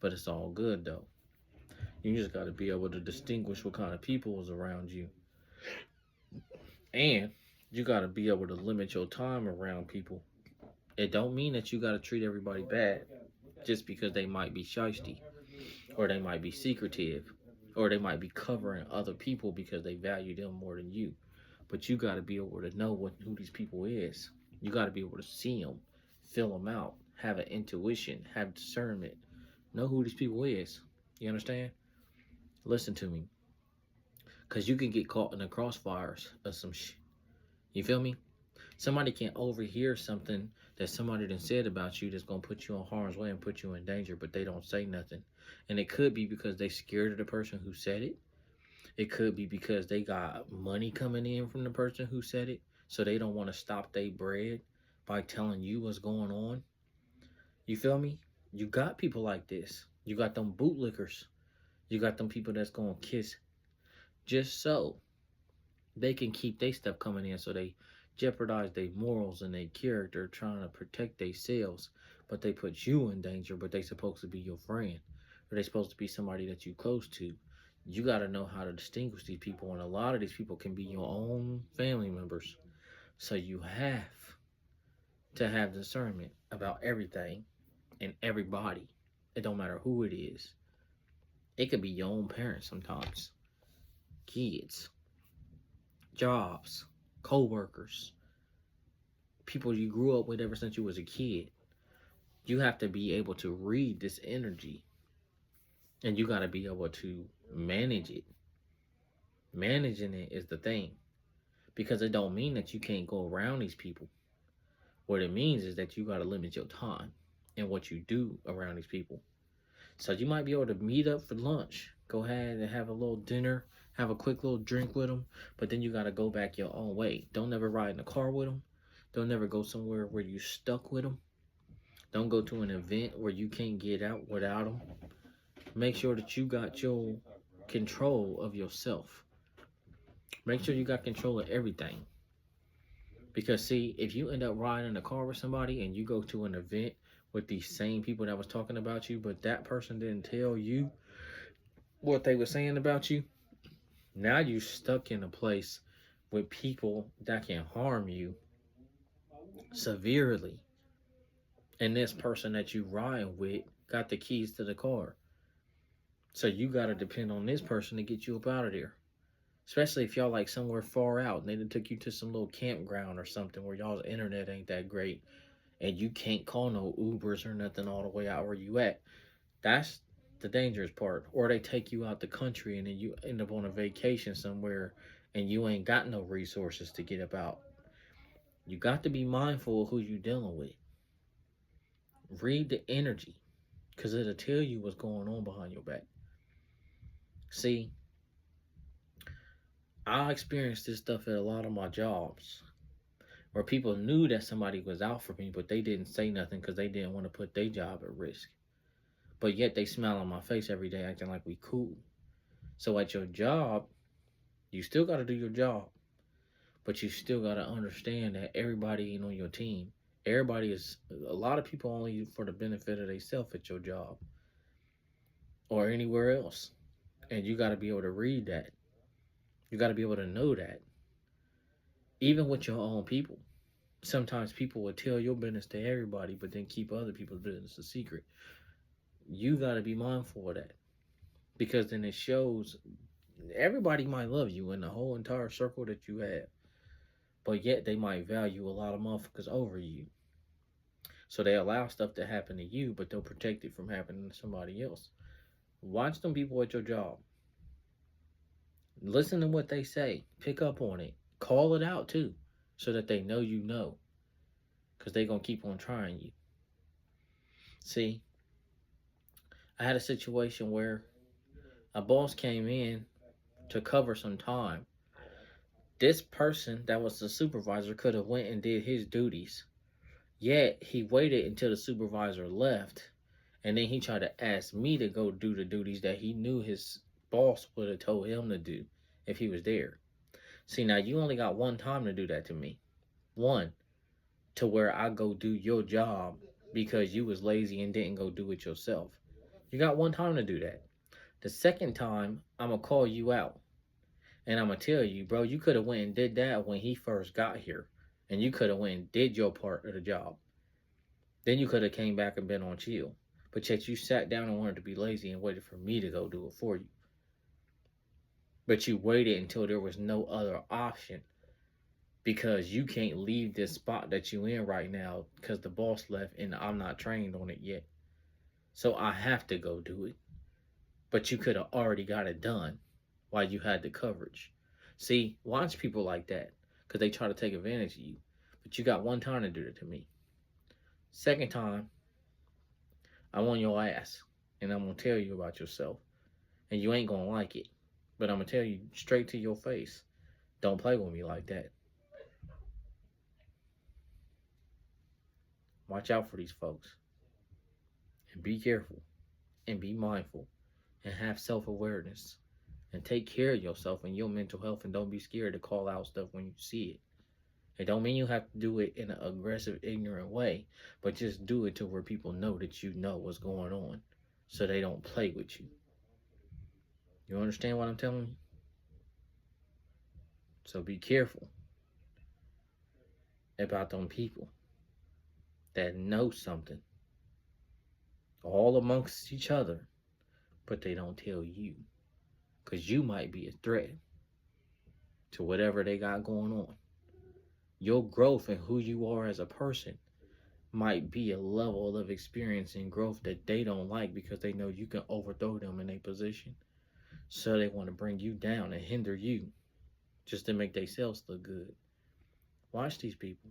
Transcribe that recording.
But it's all good though. You just got to be able to distinguish what kind of people is around you. And you got to be able to limit your time around people. It don't mean that you got to treat everybody bad just because they might be shisty, or they might be secretive, or they might be covering other people because they value them more than you. But you got to be able to know who these people is. You got to be able to see them, fill them out, have an intuition, have discernment, know who these people is. You understand? Listen to me, cause you can get caught in the crossfires of some shit. You feel me? Somebody can overhear something that somebody done said about you that's gonna put you in harm's way and put you in danger, but they don't say nothing. And it could be because they scared of the person who said it. It could be because they got money coming in from the person who said it, so they don't want to stop their bread by telling you what's going on. You feel me? You got people like this. You got them bootlickers. You got them people that's gonna kiss just so they can keep their stuff coming in, so they jeopardize their morals and their character trying to protect themselves, but they put you in danger, but they supposed to be your friend, or they supposed to be somebody that you close to. You got to know how to distinguish these people, and a lot of these people can be your own family members. So you have to have discernment about everything and everybody. It don't matter who it is. It could be your own parents sometimes, kids, jobs, co-workers, people you grew up with ever since you was a kid. You have to be able to read this energy, and you got to be able to manage it. Managing it is the thing, because it don't mean that you can't go around these people. What it means is that you got to limit your time and what you do around these people. So you might be able to meet up for lunch, go ahead and have a little dinner, have a quick little drink with them, but then you got to go back your own way. Don't never ride in a car with them. Don't never go somewhere where you stuck with them. Don't go to an event where you can't get out without them. Make sure that you got your control of yourself. Make sure you got control of everything. Because see, if you end up riding in a car with somebody and you go to an event with these same people that was talking about you, but that person didn't tell you what they were saying about you, now you stuck in a place with people that can harm you severely. And this person that you ride with got the keys to the car. So you got to depend on this person to get you up out of there. Especially if y'all like somewhere far out and they done took you to some little campground or something where y'all's internet ain't that great and you can't call no Ubers or nothing all the way out where you at. That's the dangerous part. Or they take you out the country and then you end up on a vacation somewhere and you ain't got no resources to get about. You got to be mindful of who you dealing with. Read the energy, because it'll tell you what's going on behind your back. See, I experienced this stuff at a lot of my jobs where people knew that somebody was out for me, but they didn't say nothing because they didn't want to put their job at risk. But yet they smile on my face every day acting like we cool. So at your job, you still got to do your job, but you still got to understand that everybody ain't on your team. Everybody is, a lot of people only for the benefit of themselves at your job or anywhere else. And you got to be able to read that. You got to be able to know that. Even with your own people. Sometimes people will tell your business to everybody, but then keep other people's business a secret. You got to be mindful of that. Because then it shows everybody might love you in the whole entire circle that you have. But yet they might value a lot of motherfuckers over you. So they allow stuff to happen to you, but they'll protect it from happening to somebody else. Watch them people at your job. Listen to what they say. Pick up on it. Call it out too, so that they know you know. Because they're going to keep on trying you. See, I had a situation where a boss came in to cover some time. This person that was the supervisor could have went and did his duties. Yet he waited until the supervisor left, and then he tried to ask me to go do the duties that he knew his boss would have told him to do if he was there. See, now you only got one time to do that to me. One, to where I go do your job because you was lazy and didn't go do it yourself. You got one time to do that. The second time, I'm going to call you out. And I'm going to tell you, bro, you could have went and did that when he first got here. And you could have went and did your part of the job. Then you could have came back and been on chill. But yet you sat down and wanted to be lazy and waited for me to go do it for you. But you waited until there was no other option. Because you can't leave this spot that you in right now because the boss left and I'm not trained on it yet. So I have to go do it. But you could have already got it done while you had the coverage. See, watch people like that because they try to take advantage of you. But you got one time to do it to me. Second time, I want your ass. And I'm going to tell you about yourself. And you ain't going to like it. But I'm going to tell you straight to your face. Don't play with me like that. Watch out for these folks. And be careful. And be mindful. And have self-awareness. And take care of yourself and your mental health. And don't be scared to call out stuff when you see it. It don't mean you have to do it in an aggressive, ignorant way. But just do it to where people know that you know what's going on. So they don't play with you. You understand what I'm telling you? So be careful about them people that know something all amongst each other, but they don't tell you. Because you might be a threat to whatever they got going on. Your growth and who you are as a person might be a level of experience and growth that they don't like because they know you can overthrow them in a position. So they want to bring you down and hinder you just to make themselves look good. Watch these people.